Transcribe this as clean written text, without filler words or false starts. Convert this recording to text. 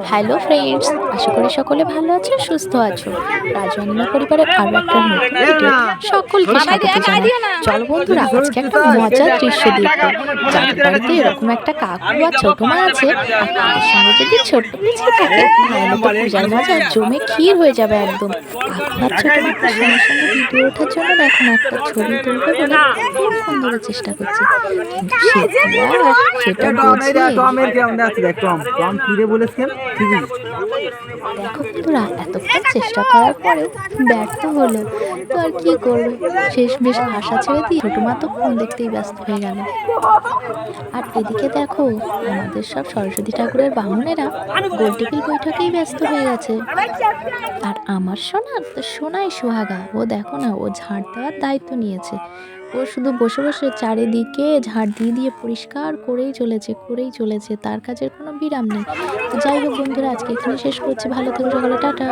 Hello friends, আশা করি সকলে ভালো আছো, সুস্থ আছো। রাজওয়ানিমা পরিবারের আরো একটা নতুন ভিডিও সকলকে স্বাগত জানাই। চলো বন্ধুরা, আজকে একটা মজার দৃশ্য দেখবো। যাদের বাড়িতে এরকম একটা কাকু আর ছোট মা আছে, আর তাদের সঙ্গে যদি ছোট্ট পিছিয়ে থাকে, তাহলে তো পূজার মজা জমে ক্ষীর হয়ে যাবে একদম। কাকু আর ছোট মার সঙ্গে সঙ্গে ভিডিও ওঠার জন্য দেখো না একটা ছবি তুলবে বলে অনেকক্ষণ ধরে চেষ্টা করছে, কিন্তু সেটা বুঝে টমের কেমন আছে দেখ টম টম কিরে বলেছেন ঠিকই। দেখো বন্ধুরা, এতক্ষণ চেষ্টা করার পরেও ব্যর্থ হলো, তো আর কি করবে। শেষমেশ আশা ছেড়ে দিয়ে ছোট মা তো ফোন দেখতেই ব্যস্ত হয়ে গেল। আর এদিকে দেখো, আমাদের সব সরস্বতী ঠাকুরের বামুনেরা গোল টেবিল বৈঠকেই ব্যস্ত হয়ে গেছে। আর আমার সোনা তো সোনাই সোহাগা, ও দেখো না, ও ঝাড় দেওয়ার দায়িত্ব নিয়েছে। ও শুধু বসে বসে চারিদিকে ঝাড় দিয়ে দিয়ে পরিষ্কার করেই চলেছে, তার কাজের কোনো বিরাম নেই। তো যাই হোক বন্ধুরা, আজকে এখানে শেষ করছি। ভালো থেকো, সকালে টাটা।